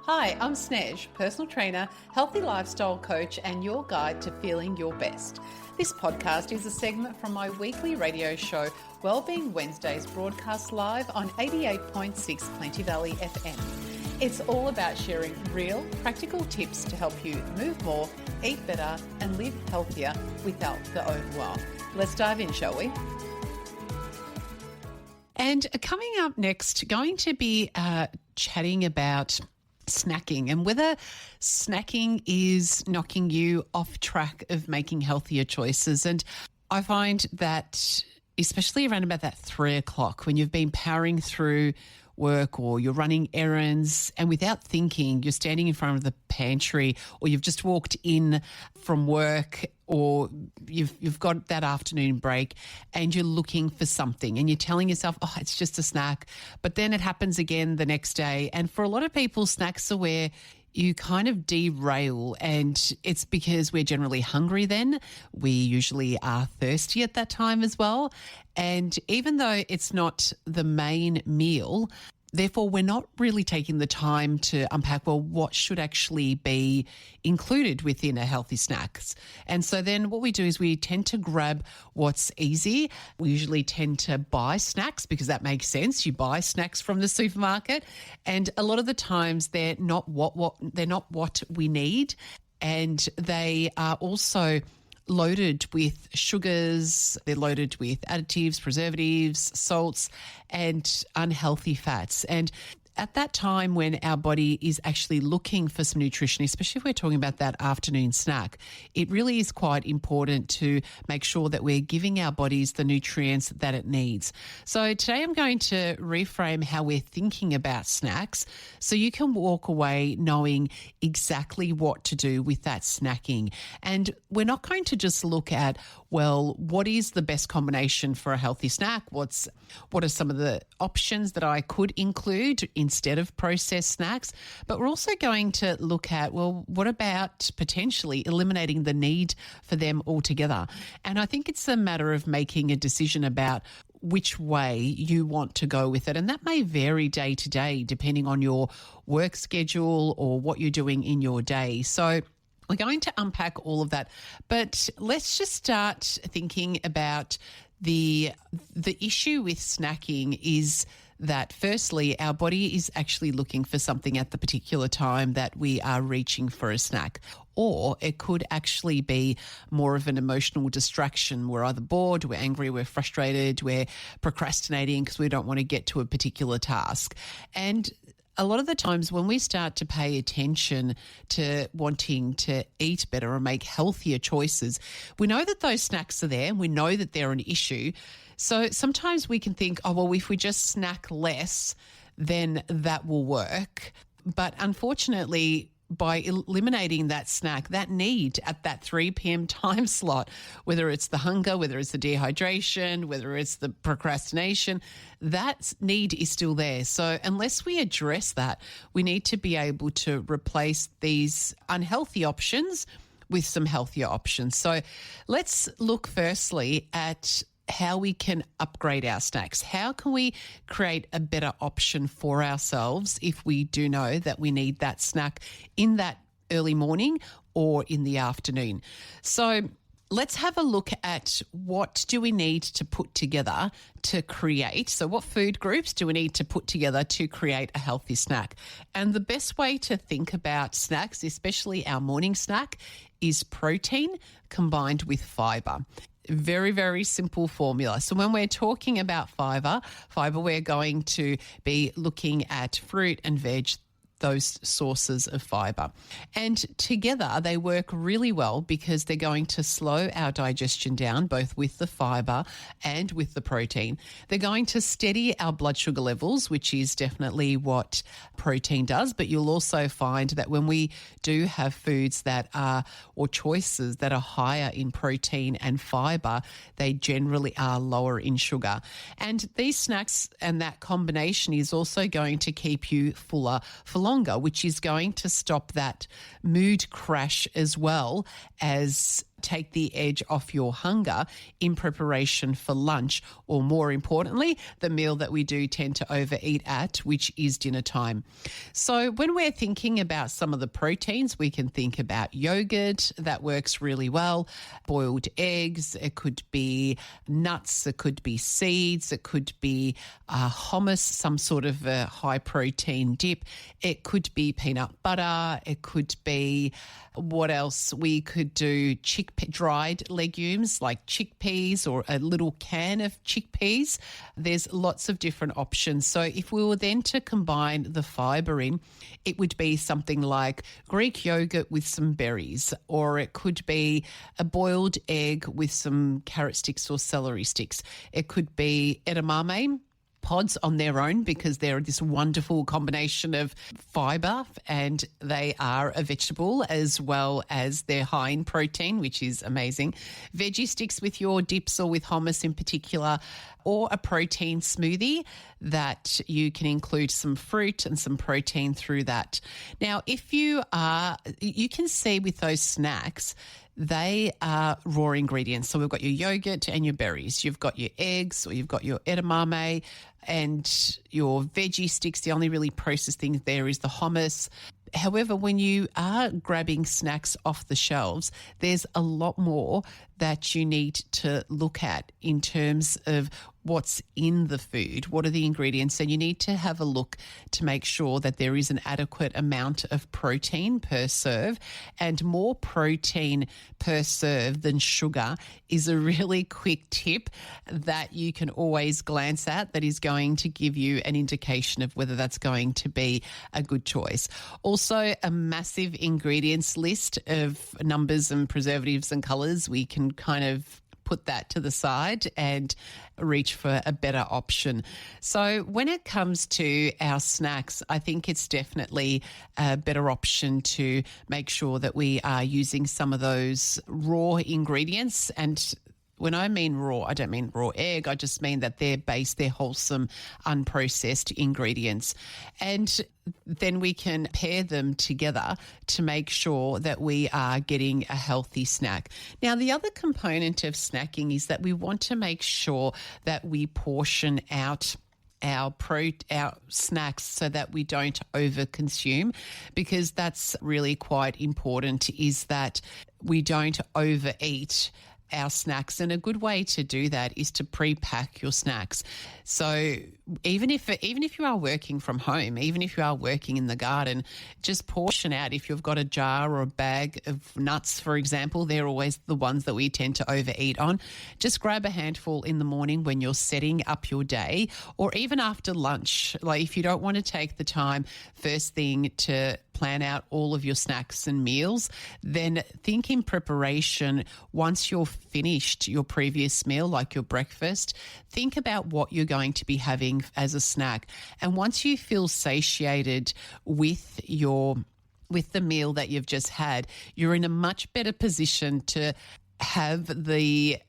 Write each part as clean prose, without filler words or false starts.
Hi, I'm Snez, personal trainer, healthy lifestyle coach, and your guide to feeling your best. This podcast is a segment from my weekly radio show, Wellbeing Wednesdays, broadcast live on 88.6 Plenty Valley FM. It's all about sharing real, practical tips to help you move more, eat better, and live healthier without the overwhelm. Let's dive in, shall we? And coming up next, going to be chatting about snacking and whether snacking is knocking you off track of making healthier choices. And I find that especially around about that 3 o'clock when you've been powering through work or you're running errands and without thinking you're standing in front of the pantry or you've just walked in from work or you've got that afternoon break and you're looking for something and you're telling yourself, oh, it's just a snack. But then it happens again the next day. And for a lot of people, snacks are where you kind of derail, and it's because we're generally hungry then. We usually are thirsty at that time as well. And even though it's not the main meal, therefore, we're not really taking the time to unpack, well, what should actually be included within a healthy snacks. And so then what we do is we tend to grab what's easy. We usually tend to buy snacks because that makes sense. You buy snacks from the supermarket, and a lot of the times they're not what we need, and they are also loaded with sugars, they're loaded with additives, preservatives, salts, and unhealthy fats. And at that time when our body is actually looking for some nutrition, especially if we're talking about that afternoon snack, it really is quite important to make sure that we're giving our bodies the nutrients that it needs. So today I'm going to reframe how we're thinking about snacks so you can walk away knowing exactly what to do with that snacking. And we're not going to just look at, well, what is the best combination for a healthy snack? What are some of the options that I could include instead of processed snacks? But we're also going to look at, well, what about potentially eliminating the need for them altogether? And I think it's a matter of making a decision about which way you want to go with it. And that may vary day to day depending on your work schedule or what you're doing in your day. So we're going to unpack all of that, but let's just start thinking about the issue with snacking is that firstly, our body is actually looking for something at the particular time that we are reaching for a snack. Or it could actually be more of an emotional distraction. We're either bored, we're angry, we're frustrated, we're procrastinating because we don't want to get to a particular task. And a lot of the times when we start to pay attention to wanting to eat better or make healthier choices, we know that those snacks are there and we know that they're an issue. So sometimes we can think, oh, well, if we just snack less, then that will work. But unfortunately, by eliminating that snack, that need at that 3 p.m. time slot, whether it's the hunger, whether it's the dehydration, whether it's the procrastination, that need is still there. So unless we address that, we need to be able to replace these unhealthy options with some healthier options. So let's look firstly at how we can upgrade our snacks. How can we create a better option for ourselves if we do know that we need that snack in that early morning or in the afternoon? So let's have a look at what do we need to put together to create. So what food groups do we need to put together to create a healthy snack? And the best way to think about snacks, especially our morning snack, is protein combined with fibre. Very, very simple formula. So when we're talking about fibre, we're going to be looking at fruit and veg, those sources of fibre. And together they work really well because they're going to slow our digestion down, both with the fibre and with the protein. They're going to steady our blood sugar levels, which is definitely what protein does. But you'll also find that when we do have foods that are, or choices that are higher in protein and fibre, they generally are lower in sugar. And these snacks and that combination is also going to keep you fuller for longer, which is going to stop that mood crash as well as take the edge off your hunger in preparation for lunch, or more importantly, the meal that we do tend to overeat at, which is dinner time. So when we're thinking about some of the proteins, we can think about yogurt. That works really well. Boiled eggs. It could be nuts. It could be seeds. It could be hummus, some sort of a high protein dip. It could be peanut butter. It could be, what else? We could do dried legumes like chickpeas, or a little can of chickpeas. There's lots of different options. So if we were then to combine the fibre in, it would be something like Greek yogurt with some berries, or it could be a boiled egg with some carrot sticks or celery sticks. It could be edamame pods on their own, because they're this wonderful combination of fibre, and they are a vegetable as well as they're high in protein, which is amazing. Veggie sticks with your dips, or with hummus in particular, or a protein smoothie that you can include some fruit and some protein through that. Now, you can see with those snacks, they are raw ingredients. So we've got your yogurt and your berries. You've got your eggs, or you've got your edamame and your veggie sticks. The only really processed thing there is the hummus. However, when you are grabbing snacks off the shelves, there's a lot more that you need to look at in terms of what's in the food, what are the ingredients, and you need to have a look to make sure that there is an adequate amount of protein per serve. And more protein per serve than sugar is a really quick tip that you can always glance at, that is going to give you an indication of whether that's going to be a good choice. Also, a massive ingredients list of numbers and preservatives and colours. We can kind of put that to the side and reach for a better option. So when it comes to our snacks, I think it's definitely a better option to make sure that we are using some of those raw ingredients. And when I mean raw, I don't mean raw egg. I just mean that they're wholesome, unprocessed ingredients. And then we can pair them together to make sure that we are getting a healthy snack. Now, the other component of snacking is that we want to make sure that we portion out our snacks so that we don't overconsume, because that's really quite important, is that we don't overeat our snacks. And a good way to do that is to pre-pack your snacks. So even if you are working from home, even if you are working in the garden, just portion out. If you've got a jar or a bag of nuts, for example, they're always the ones that we tend to overeat on. Just grab a handful in the morning when you're setting up your day, or even after lunch. Like, if you don't want to take the time first thing to plan out all of your snacks and meals, then think in preparation. Once you're finished your previous meal, like your breakfast, think about what you're going to be having as a snack. And once you feel satiated with the meal that you've just had, you're in a much better position to have the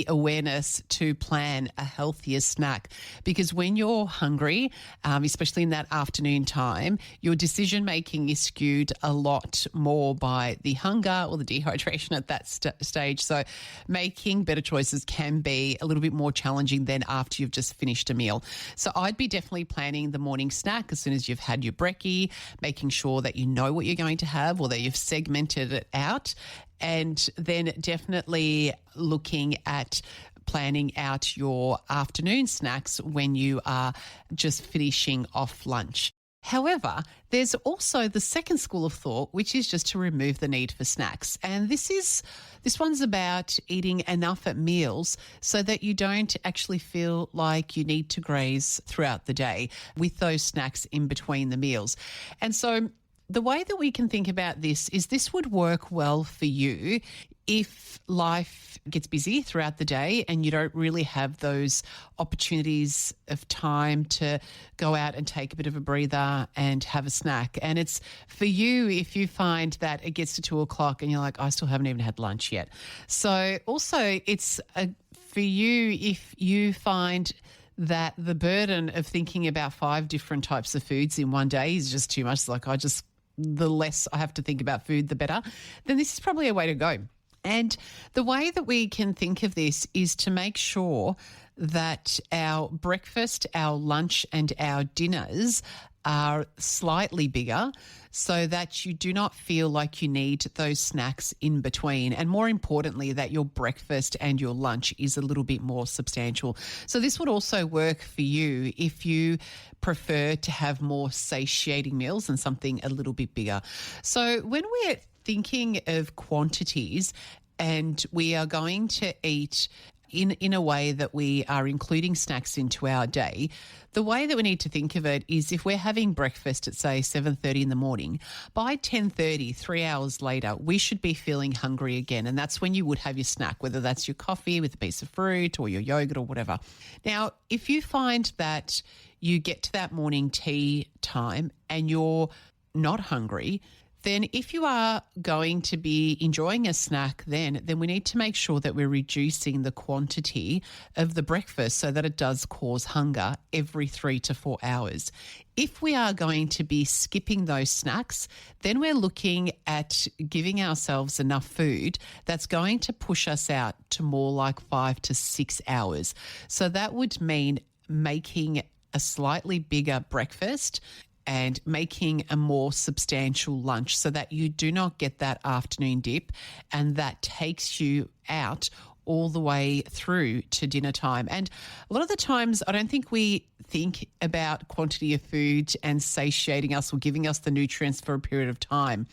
awareness to plan a healthier snack. Because when you're hungry, especially in that afternoon time, your decision making is skewed a lot more by the hunger or the dehydration at that stage. So making better choices can be a little bit more challenging than after you've just finished a meal. So I'd be definitely planning the morning snack as soon as you've had your brekkie, making sure that you know what you're going to have, or that you've segmented it out. And then definitely looking at planning out your afternoon snacks when you are just finishing off lunch. However, there's also the second school of thought, which is just to remove the need for snacks. And this one's about eating enough at meals so that you don't actually feel like you need to graze throughout the day with those snacks in between the meals. And so the way that we can think about this is this would work well for you if life gets busy throughout the day and you don't really have those opportunities of time to go out and take a bit of a breather and have a snack. And it's for you if you find that it gets to 2:00 and you're like, I still haven't even had lunch yet. So also it's for you if you find that the burden of thinking about 5 different types of foods in one day is just too much. It's like, the less I have to think about food, the better. Then this is probably a way to go. And the way that we can think of this is to make sure that our breakfast, our lunch and our dinners are slightly bigger so that you do not feel like you need those snacks in between. And more importantly, that your breakfast and your lunch is a little bit more substantial. So this would also work for you if you prefer to have more satiating meals and something a little bit bigger. So when we're thinking of quantities and we are going to eat in a way that we are including snacks into our day, the way that we need to think of it is if we're having breakfast at, say, 7:30 in the morning, by 10:30, 3 hours later, we should be feeling hungry again. And that's when you would have your snack, whether that's your coffee with a piece of fruit or your yogurt or whatever. Now, if you find that you get to that morning tea time and you're not hungry, then if you are going to be enjoying a snack then we need to make sure that we're reducing the quantity of the breakfast so that it does cause hunger every 3 to 4 hours. If we are going to be skipping those snacks, then we're looking at giving ourselves enough food that's going to push us out to more like 5 to 6 hours. So that would mean making a slightly bigger breakfast and making a more substantial lunch so that you do not get that afternoon dip and that takes you out all the way through to dinner time. And a lot of the times I don't think we think about quantity of food and satiating us or giving us the nutrients for a period of time.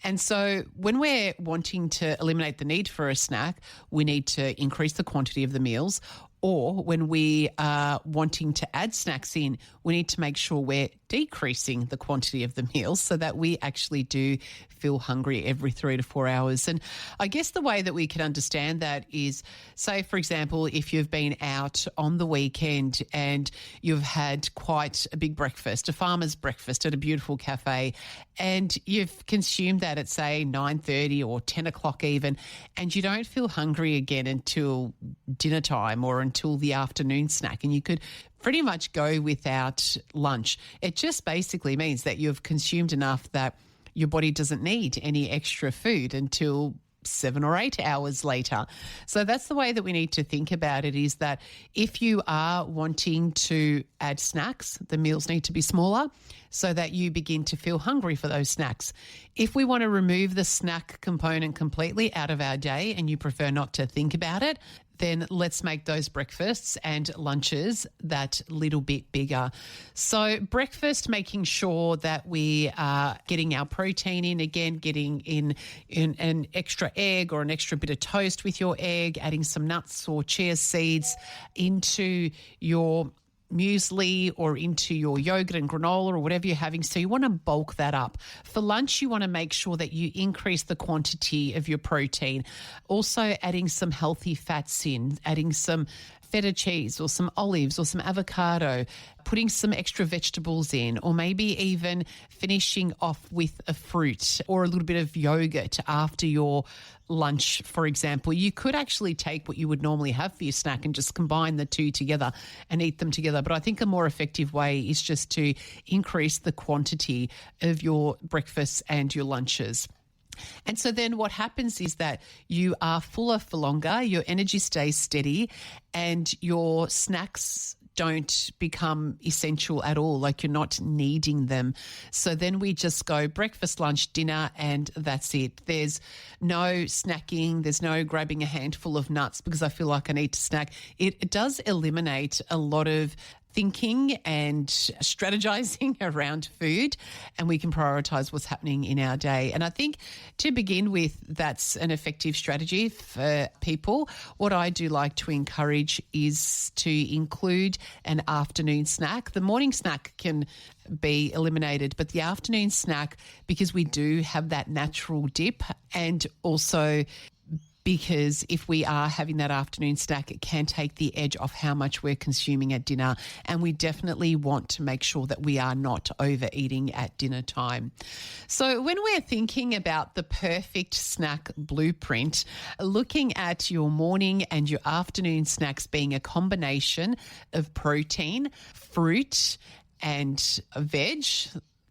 And so when we're wanting to eliminate the need for a snack, we need to increase the quantity of the meals. Or when we are wanting to add snacks in, we need to make sure we're decreasing the quantity of the meals so that we actually do feel hungry every 3 to 4 hours. And I guess the way that we can understand that is, say, for example, if you've been out on the weekend and you've had quite a big breakfast, a farmer's breakfast at a beautiful cafe, and you've consumed that at, say, 9:30 or 10 o'clock even, and you don't feel hungry again until dinner time or until the afternoon snack, and you could pretty much go without lunch. It just basically means that you've consumed enough that your body doesn't need any extra food until 7 or 8 hours later. So that's the way that we need to think about it, is that if you are wanting to add snacks, the meals need to be smaller so that you begin to feel hungry for those snacks. If we want to remove the snack component completely out of our day and you prefer not to think about it, then let's make those breakfasts and lunches that little bit bigger. So breakfast, making sure that we are getting our protein in, again, getting in an extra egg or an extra bit of toast with your egg, adding some nuts or chia seeds into your muesli or into your yogurt and granola or whatever you're having. So you want to bulk that up. For lunch, you want to make sure that you increase the quantity of your protein. Also adding some healthy fats in, adding some feta cheese or some olives or some avocado, putting some extra vegetables in, or maybe even finishing off with a fruit or a little bit of yogurt after your lunch, for example. You could actually take what you would normally have for your snack and just combine the two together and eat them together. But I think a more effective way is just to increase the quantity of your breakfasts and your lunches. And so then what happens is that you are fuller for longer, your energy stays steady, and your snacks don't become essential at all, like you're not needing them. So then we just go breakfast, lunch, dinner, and that's it. There's no snacking. There's no grabbing a handful of nuts because I feel like I need to snack. It does eliminate a lot of thinking and strategizing around food, and we can prioritize what's happening in our day. And I think to begin with, that's an effective strategy for people. What I do like to encourage is to include an afternoon snack. The morning snack can be eliminated, but the afternoon snack, because we do have that natural dip, and also because if we are having that afternoon snack, it can take the edge off how much we're consuming at dinner. And we definitely want to make sure that we are not overeating at dinner time. So when we're thinking about the perfect snack blueprint, looking at your morning and your afternoon snacks being a combination of protein, fruit, and veg,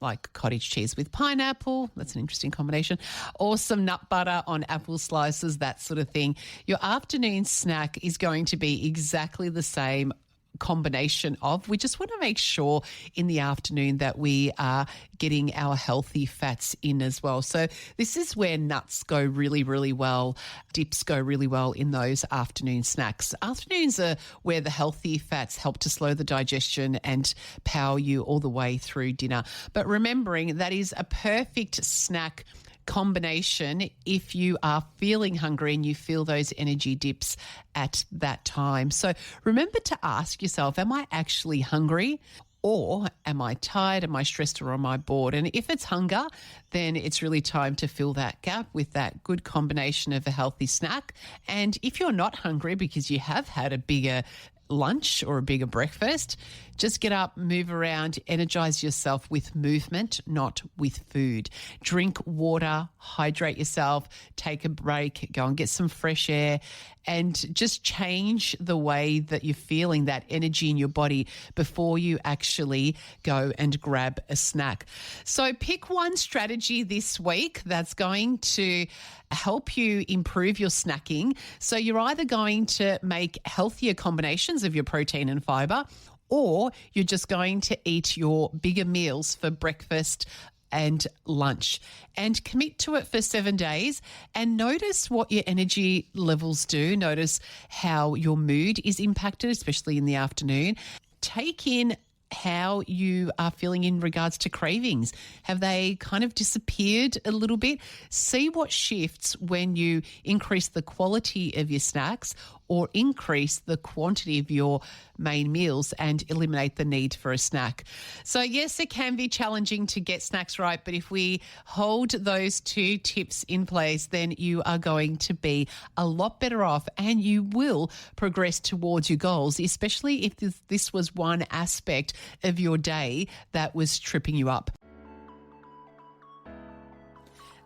like cottage cheese with pineapple. That's an interesting combination. Or some nut butter on apple slices, that sort of thing. Your afternoon snack is going to be exactly the same combination of. We just want to make sure in the afternoon that we are getting our healthy fats in as well. So this is where nuts go really, really well. Dips go really well in those afternoon snacks. Afternoons are where the healthy fats help to slow the digestion and power you all the way through dinner. But remembering that is a perfect snack combination if you are feeling hungry and you feel those energy dips at that time. So remember to ask yourself, am I actually hungry? Or am I tired? Am I stressed or am I bored? And if it's hunger, then it's really time to fill that gap with that good combination of a healthy snack. And if you're not hungry because you have had a bigger lunch or a bigger breakfast, just get up, move around, energize yourself with movement, not with food. Drink water, hydrate yourself, take a break, go and get some fresh air, and just change the way that you're feeling, that energy in your body before you actually go and grab a snack. So pick one strategy this week that's going to help you improve your snacking. So you're either going to make healthier combinations of your protein and fiber, or you're just going to eat your bigger meals for breakfast and lunch, and commit to it for 7 days and notice what your energy levels do. Notice how your mood is impacted, especially in the afternoon. Take in how you are feeling in regards to cravings. Have they kind of disappeared a little bit? See what shifts when you increase the quality of your snacks or increase the quantity of your main meals and eliminate the need for a snack. So yes, it can be challenging to get snacks right, but if we hold those two tips in place, then you are going to be a lot better off and you will progress towards your goals, especially if this was one aspect of your day that was tripping you up.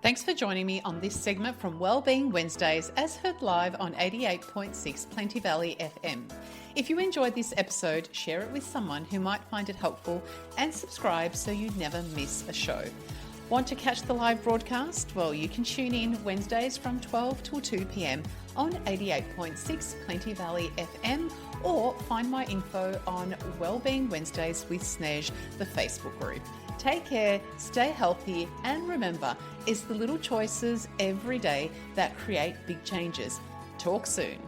Thanks for joining me on this segment from Wellbeing Wednesdays, as heard live on 88.6 Plenty Valley FM. If you enjoyed this episode, share it with someone who might find it helpful and subscribe so you never miss a show. Want to catch the live broadcast? Well, you can tune in Wednesdays from 12 till 2 p.m. on 88.6 Plenty Valley FM, or find my info on Wellbeing Wednesdays with Snez, the Facebook group. Take care, stay healthy, and remember, it's the little choices every day that create big changes. Talk soon.